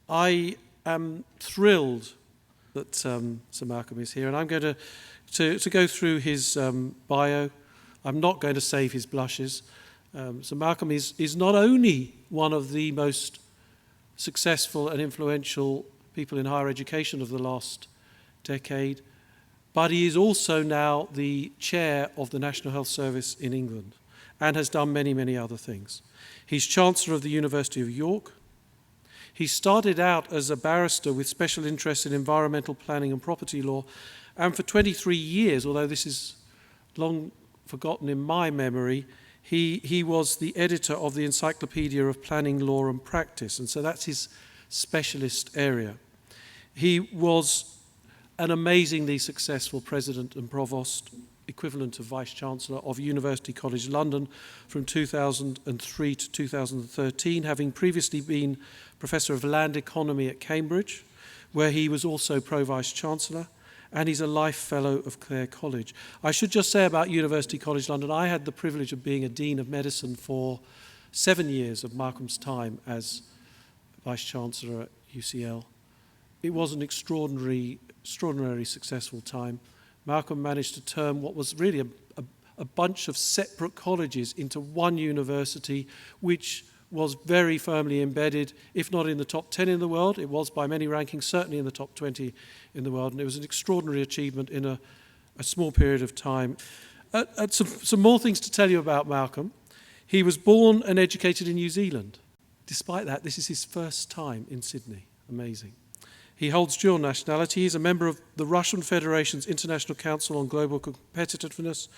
I am thrilled that Sir Malcolm is here, and I'm going to go through his bio. I'm not going to save his blushes. Sir Malcolm is not only one of the most successful and influential people in higher education of the last decade, but he is also now the chair of the National Health Service in England and has done many, many other things. He's Chancellor of the University of York. He started out as a barrister with special interest in environmental planning and property law, and for 23 years, although this is long forgotten in my memory, he was the editor of the Encyclopedia of Planning, Law and Practice, and so that's his specialist area. He was an amazingly successful president and provost, equivalent of Vice-Chancellor of University College London from 2003 to 2013, having previously been Professor of Land Economy at Cambridge, where he was also Pro-Vice-Chancellor, and he's a Life Fellow of Clare College. I should just say about University College London, I had the privilege of being a Dean of Medicine for 7 years of Malcolm's time as Vice-Chancellor at UCL. It was an extraordinarily successful time. Malcolm managed to turn what was really a bunch of separate colleges into one university, which was very firmly embedded, if not in the top 10 in the world. It was by many rankings, certainly in the top 20 in the world, and it was an extraordinary achievement in a small period of time. Some more things to tell you about Malcolm. He was born and educated in New Zealand. Despite that, this is his first time in Sydney. Amazing. He holds dual nationality. He's a member of the Russian Federation's International Council on Global Competitiveness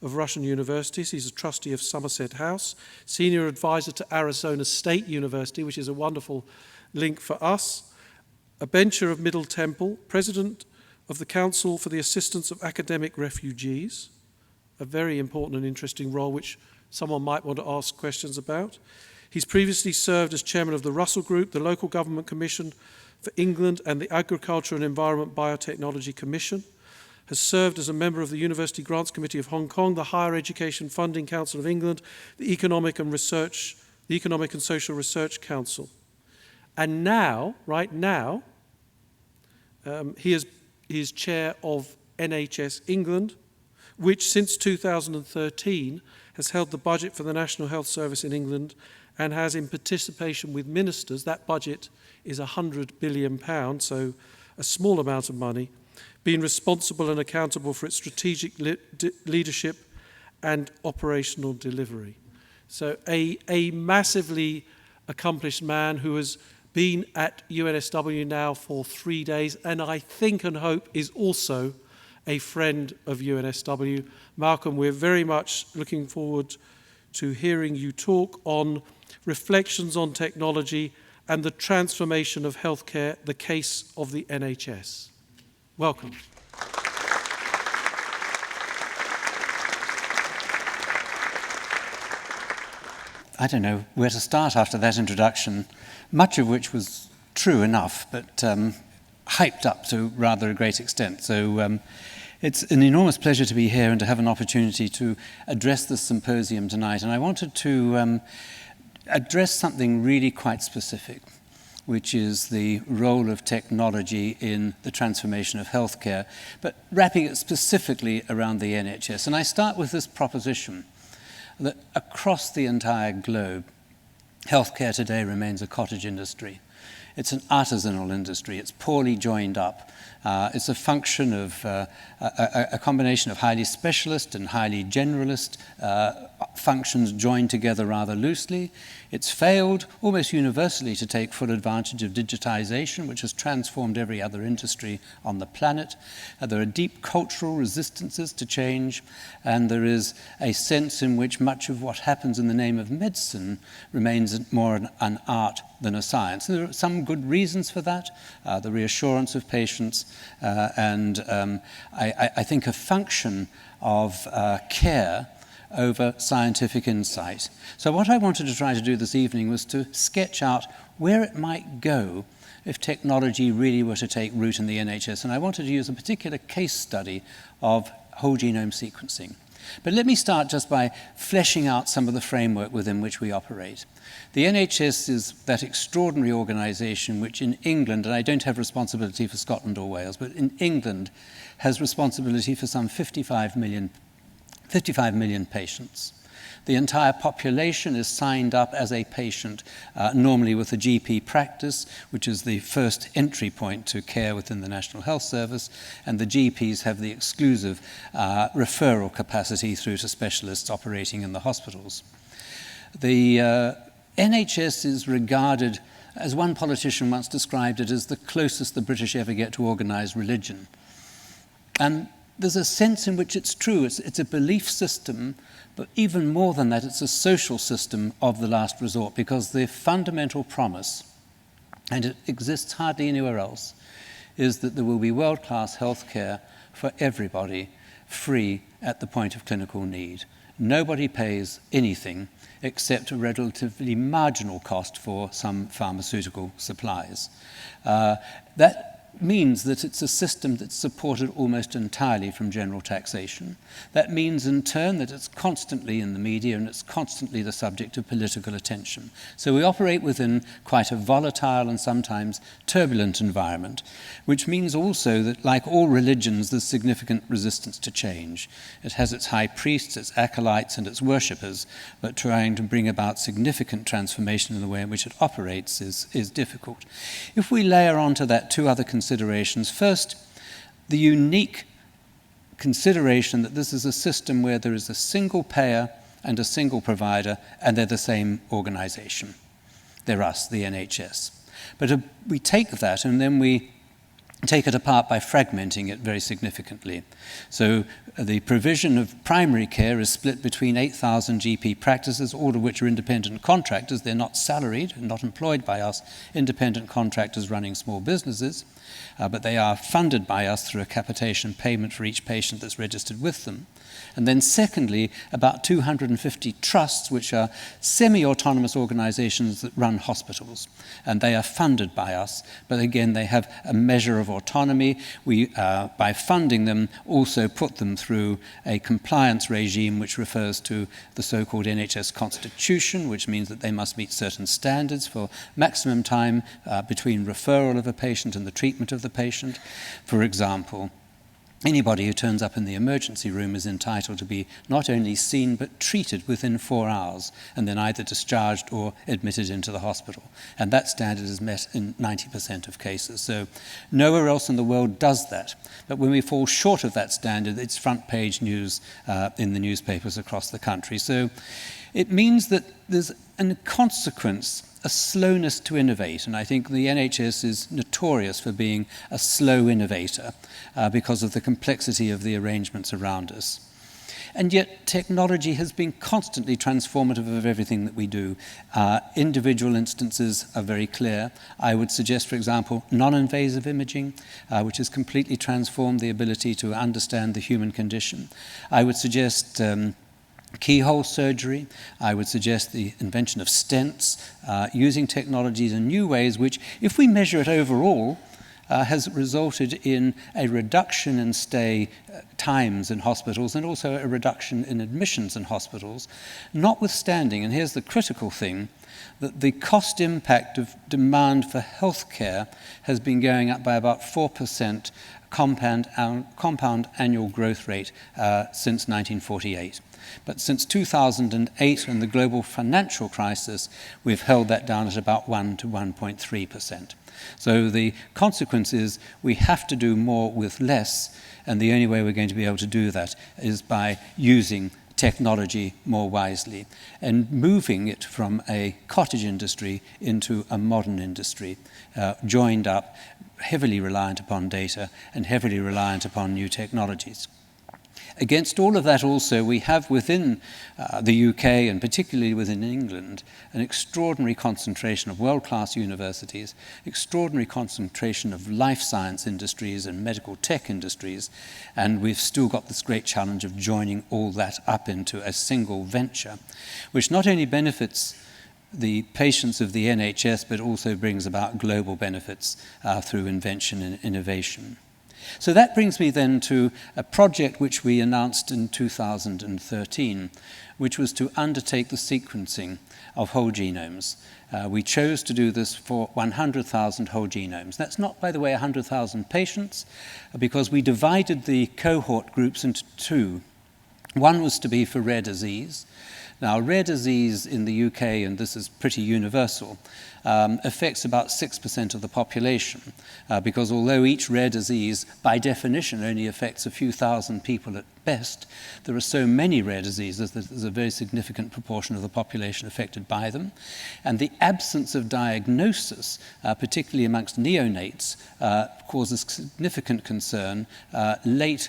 of Russian Universities. He's a trustee of Somerset House, senior advisor to Arizona State University, which is a wonderful link for us, a bencher of Middle Temple, president of the Council for the Assistance of Academic Refugees, a very important and interesting role which someone might want to ask questions about. He's previously served as chairman of the Russell Group, the Local Government Commission for England, and the Agriculture and Environment Biotechnology Commission, has served as a member of the University Grants Committee of Hong Kong, the Higher Education Funding Council of England, the Economic and Social Research Council. And now, right now, he is chair of NHS England, which since 2013 has held the budget for the National Health Service in England and has, in participation with ministers, that budget is £100 billion, so a small amount of money, been responsible and accountable for its strategic leadership and operational delivery. So a massively accomplished man who has been at UNSW now for 3 days, and I think and hope is also a friend of UNSW. Malcolm, we're very much looking forward to hearing you talk on reflections on technology and the transformation of healthcare, the case of the NHS. Welcome. I don't know where to start after that introduction, much of which was true enough, but hyped up to rather a great extent. So it's an enormous pleasure to be here and to have an opportunity to address this symposium tonight. And I wanted to address something really quite specific, which is the role of technology in the transformation of healthcare, but wrapping it specifically around the NHS. And I start with this proposition that across the entire globe, healthcare today remains a cottage industry. It's an artisanal industry. It's poorly joined up. It's a function of a combination of highly specialist and highly generalist functions joined together rather loosely. It's failed almost universally to take full advantage of digitization, which has transformed every other industry on the planet. There are deep cultural resistances to change, and there is a sense in which much of what happens in the name of medicine remains more an art than a science. And there are some good reasons for that, the reassurance of patients, and I think a function of care over scientific insight. So what I wanted to try to do this evening was to sketch out where it might go if technology really were to take root in the NHS. And I wanted to use a particular case study of whole genome sequencing. But let me start just by fleshing out some of the framework within which we operate. The NHS is that extraordinary organisation which in England, and I don't have responsibility for Scotland or Wales, but in England has responsibility for some 55 million patients. The entire population is signed up as a patient, normally with a GP practice, which is the first entry point to care within the National Health Service, and the GPs have the exclusive referral capacity through to specialists operating in the hospitals. The NHS is regarded, as one politician once described it, as the closest the British ever get to organised religion. And there's a sense in which it's true. It's a belief system, but even more than that, it's a social system of the last resort, because the fundamental promise, and it exists hardly anywhere else, is that there will be world-class healthcare for everybody, free at the point of clinical need. Nobody pays anything except a relatively marginal cost for some pharmaceutical supplies. That means that it's a system that's supported almost entirely from general taxation. That means in turn that it's constantly in the media and it's constantly the subject of political attention. So we operate within quite a volatile and sometimes turbulent environment, which means also that, like all religions, there's significant resistance to change. It has its high priests, its acolytes and its worshippers, but trying to bring about significant transformation in the way in which it operates is difficult. If we layer onto that two other considerations, first, the unique consideration that this is a system where there is a single payer and a single provider, and they're the same organisation. They're us, the NHS. But we take that and then we take it apart by fragmenting it very significantly. So the provision of primary care is split between 8,000 GP practices, all of which are independent contractors. They're not salaried and not employed by us, independent contractors running small businesses, but they are funded by us through a capitation payment for each patient that's registered with them. And then secondly, about 250 trusts, which are semi-autonomous organisations that run hospitals. And they are funded by us, but again, they have a measure of autonomy. We, by funding them, also put them through a compliance regime which refers to the so-called NHS Constitution, which means that they must meet certain standards for maximum time between referral of a patient and the treatment of the patient. For example, anybody who turns up in the emergency room is entitled to be not only seen but treated within 4 hours and then either discharged or admitted into the hospital. And that standard is met in 90% of cases. So nowhere else in the world does that. But when we fall short of that standard, it's front page news in the newspapers across the country. So it means that there's a consequence, a slowness to innovate, and I think the NHS is notorious for being a slow innovator because of the complexity of the arrangements around us. And yet technology has been constantly transformative of everything that we do. Individual instances are very clear. I would suggest, for example, non-invasive imaging, which has completely transformed the ability to understand the human condition. I would suggest keyhole surgery. I would suggest the invention of stents, using technologies in new ways, which, if we measure it overall, has resulted in a reduction in stay times in hospitals and also a reduction in admissions in hospitals, notwithstanding, and here's the critical thing, that the cost impact of demand for healthcare has been going up by about 4% compound annual growth rate since 1948. But since 2008 and the global financial crisis, we've held that down at about 1 to 1.3%. So the consequence is we have to do more with less, and the only way we're going to be able to do that is by using technology more wisely and moving it from a cottage industry into a modern industry, joined up, heavily reliant upon data and heavily reliant upon new technologies. Against all of that also, we have within the UK, and particularly within England, an extraordinary concentration of world-class universities, extraordinary concentration of life science industries and medical tech industries, and we've still got this great challenge of joining all that up into a single venture, which not only benefits the patients of the NHS, but also brings about global benefits through invention and innovation. So that brings me then to a project which we announced in 2013, which was to undertake the sequencing of whole genomes. We chose to do this for 100,000 whole genomes. That's not, by the way, 100,000 patients, because we divided the cohort groups into two. One was to be for rare disease. Now, rare disease in the UK, and this is pretty universal, affects about 6% of the population, because although each rare disease, by definition, only affects a few thousand people at best, there are so many rare diseases that there's a very significant proportion of the population affected by them. And the absence of diagnosis, particularly amongst neonates, causes significant concern, late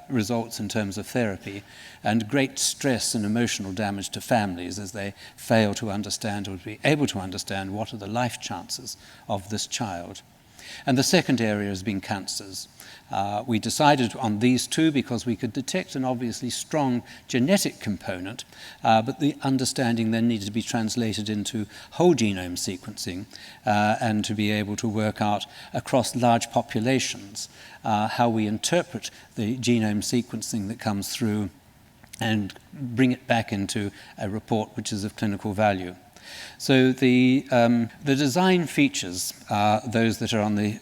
results in terms of therapy, and great stress and emotional damage to families as they fail to understand or to be able to understand what are the life chances of this child. And the second area has been cancers. We decided on these two because we could detect an obviously strong genetic component, but the understanding then needed to be translated into whole genome sequencing and to be able to work out across large populations how we interpret the genome sequencing that comes through and bring it back into a report which is of clinical value. So the design features are those that are on the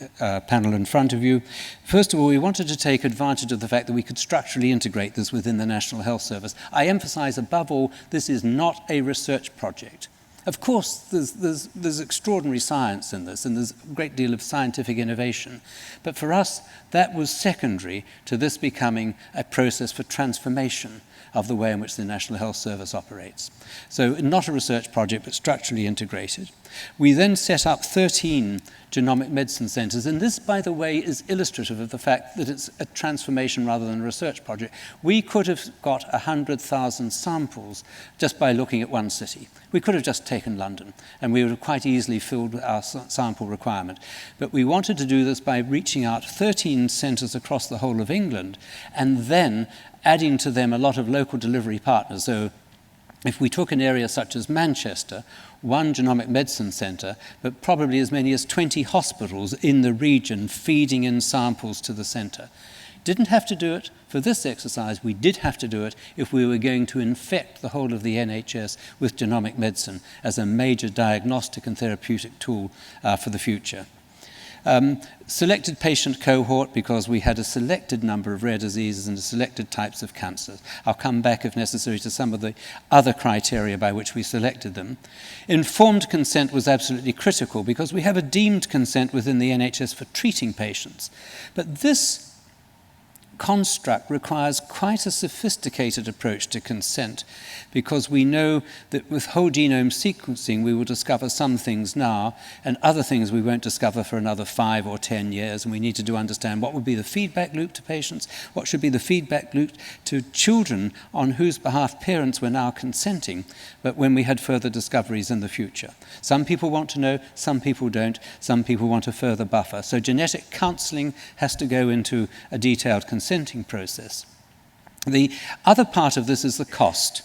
panel in front of you. First of all, we wanted to take advantage of the fact that we could structurally integrate this within the National Health Service. I emphasize above all, this is not a research project. Of course, there's extraordinary science in this, and there's a great deal of scientific innovation. But for us, that was secondary to this becoming a process for transformation of the way in which the National Health Service operates. So not a research project, but structurally integrated. We then set up 13 genomic medicine centers, and this, by the way, is illustrative of the fact that it's a transformation rather than a research project. We could have got 100,000 samples just by looking at one city. We could have just taken London, and we would have quite easily filled our sample requirement. But we wanted to do this by reaching out 13 centers across the whole of England, and then adding to them a lot of local delivery partners. So if we took an area such as Manchester, one genomic medicine centre, but probably as many as 20 hospitals in the region feeding in samples to the centre. Didn't have to do it for this exercise. We did have to do it if we were going to infect the whole of the NHS with genomic medicine as a major diagnostic and therapeutic tool for the future. Selected patient cohort because we had a selected number of rare diseases and selected types of cancers. I'll come back, if necessary, to some of the other criteria by which we selected them. Informed consent was absolutely critical because we have a deemed consent within the NHS for treating patients. But this construct requires quite a sophisticated approach to consent because we know that with whole genome sequencing we will discover some things now and other things we won't discover for another 5 or 10 years, and we need to understand what would be the feedback loop to patients, what should be the feedback loop to children on whose behalf parents were now consenting, but when we had further discoveries in the future. Some people want to know, some people don't, some people want a further buffer. So genetic counselling has to go into a detailed consenting process. The other part of this is the cost.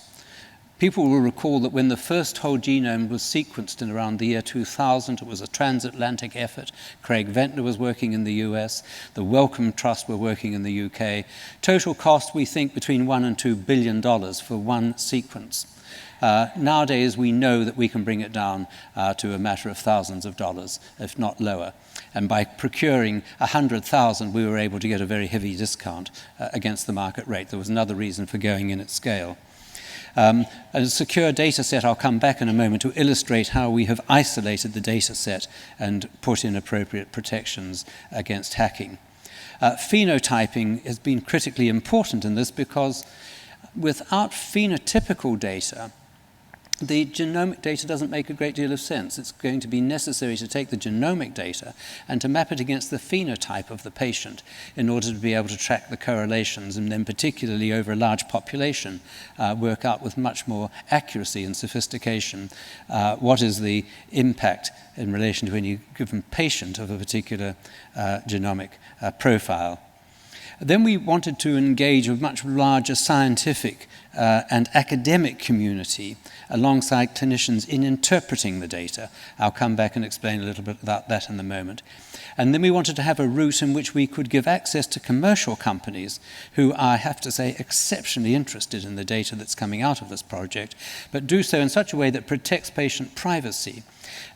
People will recall that when the first whole genome was sequenced in around the year 2000, it was a transatlantic effort. Craig Ventnor was working in the US, the Wellcome Trust were working in the UK. Total cost, we think, between $1 and $2 billion for one sequence. Nowadays, we know that we can bring it down to a matter of thousands of dollars, if not lower. And by procuring 100,000, we were able to get a very heavy discount against the market rate. There was another reason for going in at scale. A secure data set, I'll come back in a moment to illustrate how we have isolated the data set and put in appropriate protections against hacking. Phenotyping has been critically important in this because without phenotypical data, the genomic data doesn't make a great deal of sense. It's going to be necessary to take the genomic data and to map it against the phenotype of the patient in order to be able to track the correlations, and then particularly over a large population, work out with much more accuracy and sophistication what is the impact in relation to any given patient of a particular genomic profile. Then we wanted to engage a much larger scientific and academic community alongside clinicians in interpreting the data. I'll come back and explain a little bit about that in a moment. And then we wanted to have a route in which we could give access to commercial companies who are, I have to say, exceptionally interested in the data that's coming out of this project, but do so in such a way that protects patient privacy.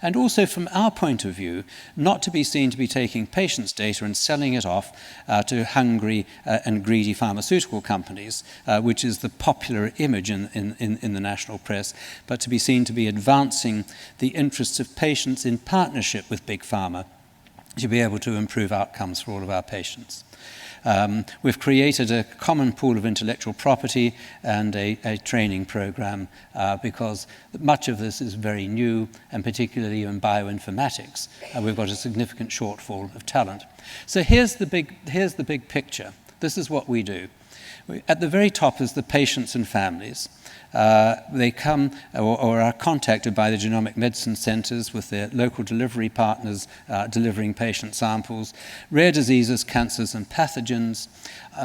And also, from our point of view, not to be seen to be taking patients' data and selling it off to hungry and greedy pharmaceutical companies, which is the popular image in the national press, but to be seen to be advancing the interests of patients in partnership with Big Pharma to be able to improve outcomes for all of our patients. We've created a common pool of intellectual property and a training program because much of this is very new, and particularly in bioinformatics, we've got a significant shortfall of talent. So here's the big picture. This is what we do. At the very top is the patients and families. They come or are contacted by the genomic medicine centres with their local delivery partners delivering patient samples, rare diseases, cancers and pathogens.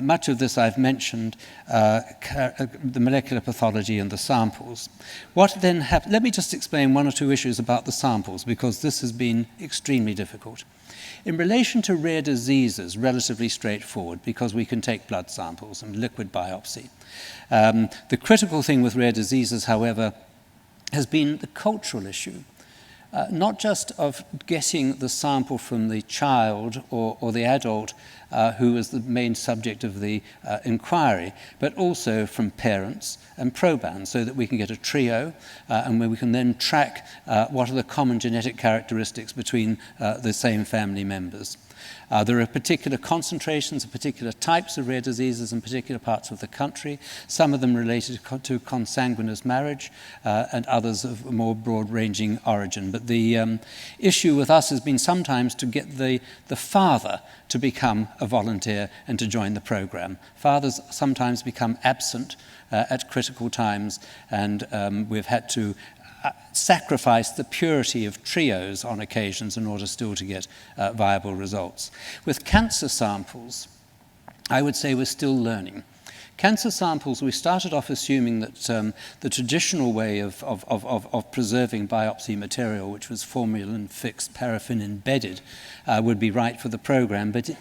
Much of this I've mentioned, the molecular pathology and the samples. What then happens? Let me just explain one or two issues about the samples, because this has been extremely difficult. In relation to rare diseases, relatively straightforward, because we can take blood samples and liquid biopsy. The critical thing with rare diseases, however, has been the cultural issue. Not just of getting the sample from the child or the adult who is the main subject of the inquiry, but also from parents and proband, so that we can get a trio and where we can then track what are the common genetic characteristics between the same family members. There are particular concentrations of particular types of rare diseases in particular parts of the country, some of them related to consanguineous marriage and others of a more broad-ranging origin. But the issue with us has been sometimes to get the father to become a volunteer and to join the program. Fathers sometimes become absent at critical times, and we've had to sacrifice the purity of trios on occasions in order still to get viable results. With cancer samples, I would say we're still learning. Cancer samples, we started off assuming that the traditional way of preserving biopsy material, which was formalin-fixed, paraffin-embedded, would be right for the program, but it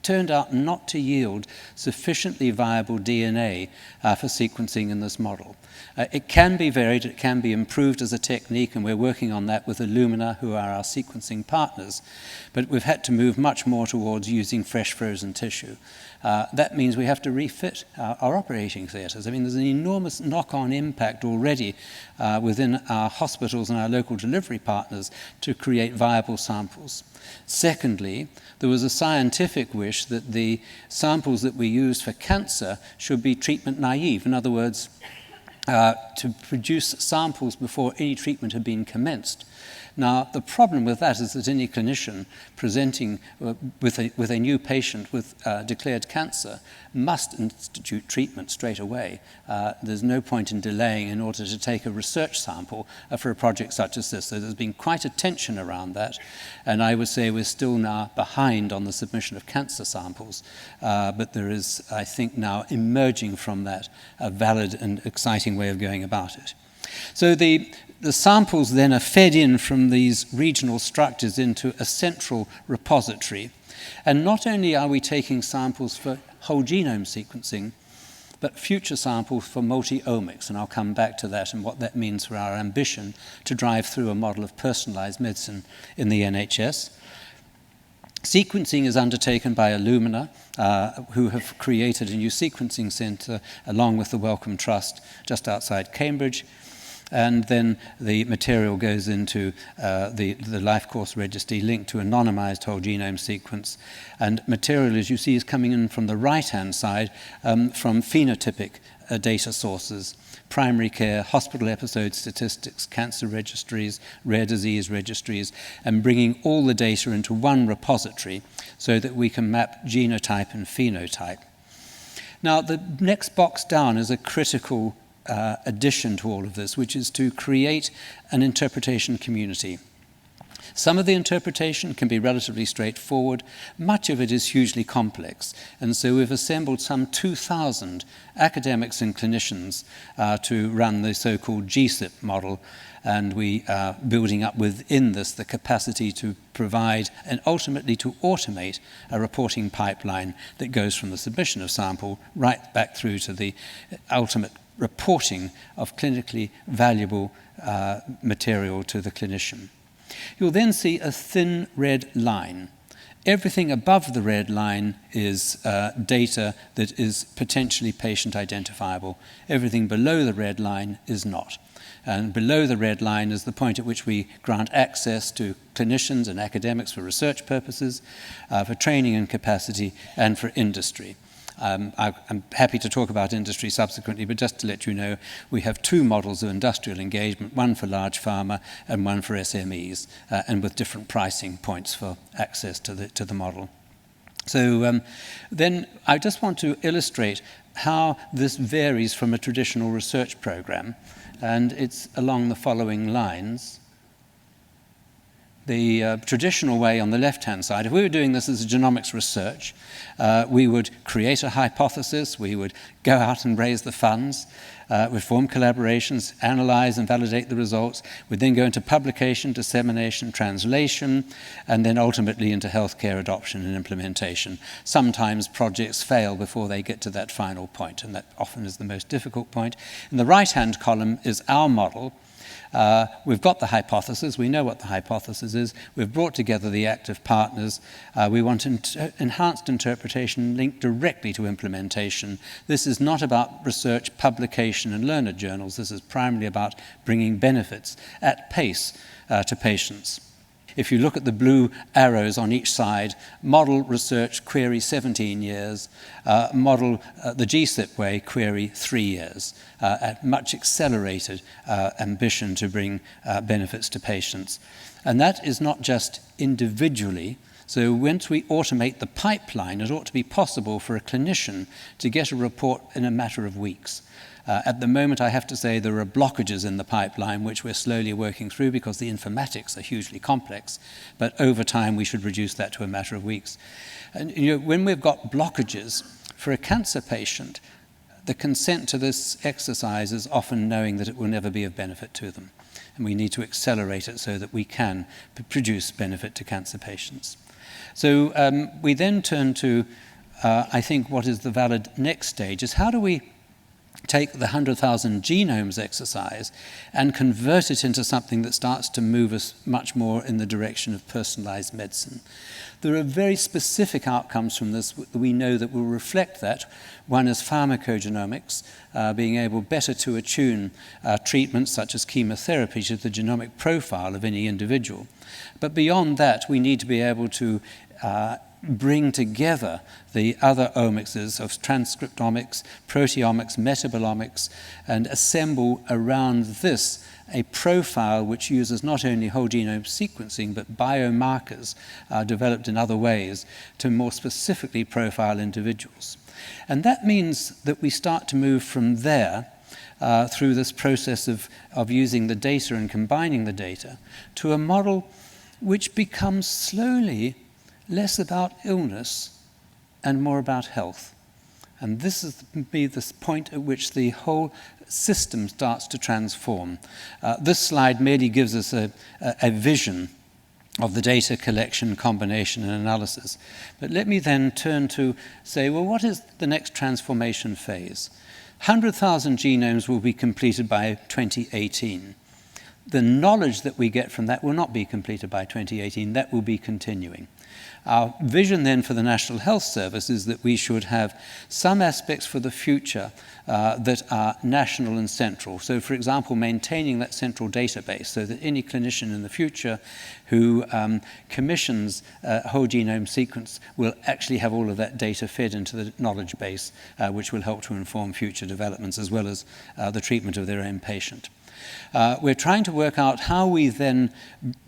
turned out not to yield sufficiently viable DNA for sequencing in this model. It can be varied, it can be improved as a technique, and we're working on that with Illumina, who are our sequencing partners. But we've had to move much more towards using fresh frozen tissue. That means we have to refit our operating theatres. I mean, there's an enormous knock-on impact already within our hospitals and our local delivery partners to create viable samples. Secondly, there was a scientific wish that the samples that we use for cancer should be treatment naive. In other words, to produce samples before any treatment had been commenced. Now, the problem with that is that any clinician presenting with a new patient with declared cancer must institute treatment straight away. There's no point in delaying in order to take a research sample for a project such as this. So there's been quite a tension around that, and I would say we're still now behind on the submission of cancer samples, but there is, I think, now emerging from that a valid and exciting way of going about it. So the samples then are fed in from these regional structures into a central repository. And not only are we taking samples for whole genome sequencing, but future samples for multi-omics, and I'll come back to that and what that means for our ambition to drive through a model of personalised medicine in the NHS. Sequencing is undertaken by Illumina, who have created a new sequencing centre along with the Wellcome Trust just outside Cambridge. And then the material goes into the life course registry linked to anonymized whole genome sequence. And material, as you see, is coming in from the right-hand side from phenotypic data sources, primary care, hospital episode statistics, cancer registries, rare disease registries, and bringing all the data into one repository so that we can map genotype and phenotype. Now, the next box down is a critical addition to all of this, which is to create an interpretation community. Some of the interpretation can be relatively straightforward. Much of it is hugely complex. And so we've assembled some 2,000 academics and clinicians to run the so-called GSIP model. And we are building up within this the capacity to provide and ultimately to automate a reporting pipeline that goes from the submission of sample right back through to the ultimate reporting of clinically valuable material to the clinician. You'll then see a thin red line. Everything above the red line is data that is potentially patient identifiable. Everything below the red line is not. And below the red line is the point at which we grant access to clinicians and academics for research purposes, for training and capacity, and for industry. I'm happy to talk about industry subsequently, but just to let you know, we have two models of industrial engagement, one for large pharma and one for SMEs, and with different pricing points for access to the model. So then I just want to illustrate how this varies from a traditional research program, and it's along the following lines. The traditional way on the left-hand side, if we were doing this as a genomics research, we would create a hypothesis, we would go out and raise the funds, we'd form collaborations, analyze and validate the results, we'd then go into publication, dissemination, translation, and then ultimately into healthcare adoption and implementation. Sometimes projects fail before they get to that final point, and that often is the most difficult point. In the right-hand column is our model. We've got the hypothesis, we know what the hypothesis is, we've brought together the active partners, we want enhanced interpretation linked directly to implementation. This is not about research, publication and learned journals, this is primarily about bringing benefits at pace to patients. If you look at the blue arrows on each side, model research query 17 years, model the GSIP way query 3 years, at much accelerated ambition to bring benefits to patients. And that is not just individually. So once we automate the pipeline, it ought to be possible for a clinician to get a report in a matter of weeks. At the moment, I have to say there are blockages in the pipeline which we're slowly working through because the informatics are hugely complex. But over time, we should reduce that to a matter of weeks. And when we've got blockages, for a cancer patient, the consent to this exercise is often knowing that it will never be of benefit to them. And we need to accelerate it so that we can produce benefit to cancer patients. So we then turn to, I think, what is the valid next stage is how do we take the 100,000 genomes exercise and convert it into something that starts to move us much more in the direction of personalized medicine. There are very specific outcomes from this that we know that will reflect that. One is pharmacogenomics, being able better to attune treatments such as chemotherapy to the genomic profile of any individual. But beyond that, we need to be able to bring together the other omics of transcriptomics, proteomics, metabolomics, and assemble around this a profile which uses not only whole genome sequencing, but biomarkers developed in other ways to more specifically profile individuals. And that means that we start to move from there through this process of using the data and combining the data to a model which becomes slowly less about illness and more about health. And this is the point at which the whole system starts to transform. This slide merely gives us a vision of the data collection, combination, and analysis. But let me then turn to say, well, what is the next transformation phase? 100,000 genomes will be completed by 2018. The knowledge that we get from that will not be completed by 2018. That will be continuing. Our vision then for the National Health Service is that we should have some aspects for the future that are national and central. So, for example, maintaining that central database so that any clinician in the future who commissions a whole genome sequence will actually have all of that data fed into the knowledge base, which will help to inform future developments as well as the treatment of their own patient. We're trying to work out how we then,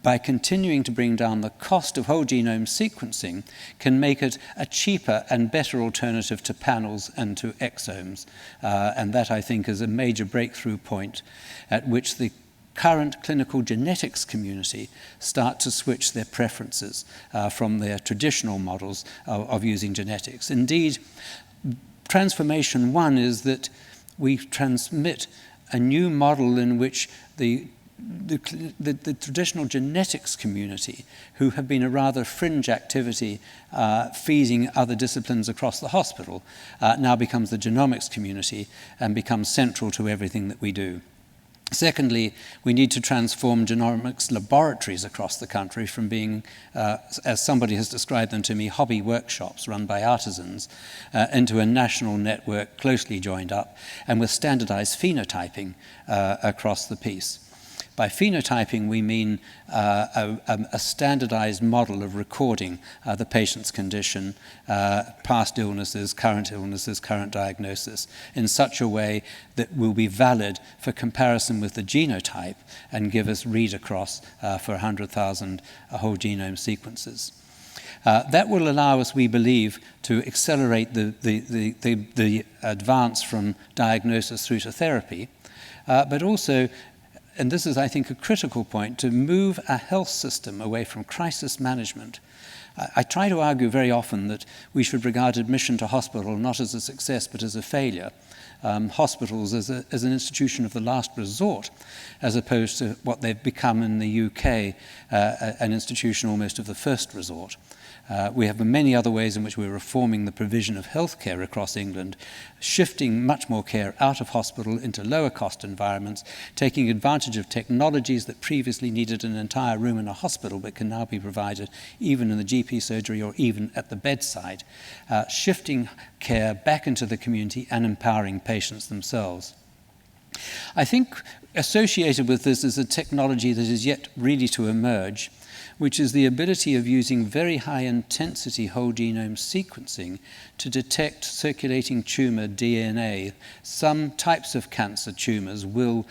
by continuing to bring down the cost of whole genome sequencing, can make it a cheaper and better alternative to panels and to exomes. And that, I think, is a major breakthrough point at which the current clinical genetics community start to switch their preferences from their traditional models of using genetics. Indeed, transformation one is that we transmit a new model in which the traditional genetics community, who have been a rather fringe activity feeding other disciplines across the hospital, now becomes the genomics community and becomes central to everything that we do. Secondly, we need to transform genomics laboratories across the country from being, as somebody has described them to me, hobby workshops run by artisans, into a national network closely joined up and with standardized phenotyping across the piece. By phenotyping, we mean a standardized model of recording the patient's condition, past illnesses, current diagnosis, in such a way that will be valid for comparison with the genotype and give us read across for 100,000 whole genome sequences. That will allow us, we believe, to accelerate the advance from diagnosis through to therapy, but also, and this is, I think, a critical point, to move our health system away from crisis management. I try to argue very often that we should regard admission to hospital not as a success but as a failure. Hospitals as an institution of the last resort, as opposed to what they've become in the UK, an institution almost of the first resort. We have many other ways in which we're reforming the provision of healthcare across England, shifting much more care out of hospital into lower cost environments, taking advantage of technologies that previously needed an entire room in a hospital but can now be provided even in the GP surgery or even at the bedside, shifting care back into the community and empowering patients themselves. I think associated with this is a technology that is yet really to emerge, which is the ability of using very high-intensity whole genome sequencing to detect circulating tumor DNA. Some types of cancer tumors will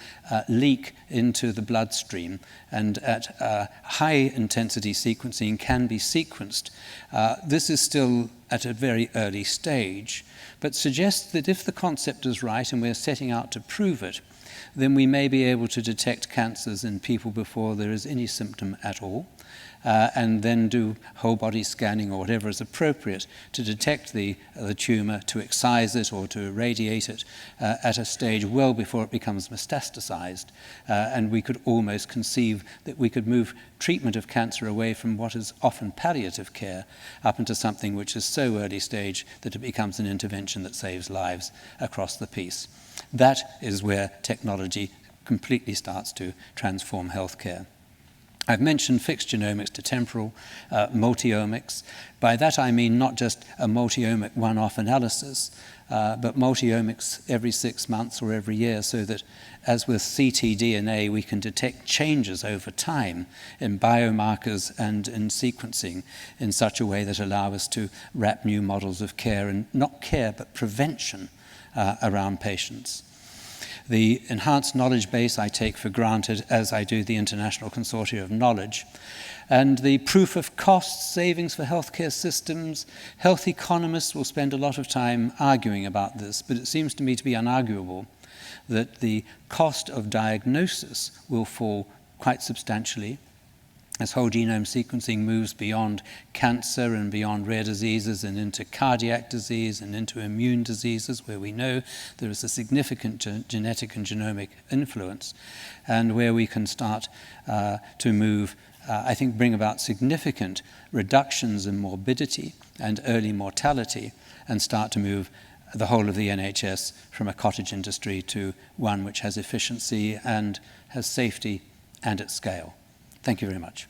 leak into the bloodstream, and at high-intensity sequencing can be sequenced. This is still at a very early stage, but suggests that if the concept is right, and we're setting out to prove it, then we may be able to detect cancers in people before there is any symptom at all, and then do whole body scanning or whatever is appropriate to detect the tumor, to excise it or to irradiate it at a stage well before it becomes metastasized. And we could almost conceive that we could move treatment of cancer away from what is often palliative care up into something which is so early stage that it becomes an intervention that saves lives across the piece. That is where technology completely starts to transform healthcare. I've mentioned fixed genomics to temporal, multi-omics. By that I mean not just a multi-omic one-off analysis, but multi-omics every 6 months or every year, so that, as with ctDNA, we can detect changes over time in biomarkers and in sequencing in such a way that allow us to wrap new models of care, and not care, but prevention around patients. The enhanced knowledge base I take for granted, as I do the International Consortia of Knowledge. And the proof of cost savings for healthcare systems, health economists will spend a lot of time arguing about this, but it seems to me to be unarguable that the cost of diagnosis will fall quite substantially as whole genome sequencing moves beyond cancer and beyond rare diseases and into cardiac disease and into immune diseases, where we know there is a significant genetic and genomic influence, and where we can start to move, I think, bring about significant reductions in morbidity and early mortality, and start to move the whole of the NHS from a cottage industry to one which has efficiency and has safety and at scale. Thank you very much.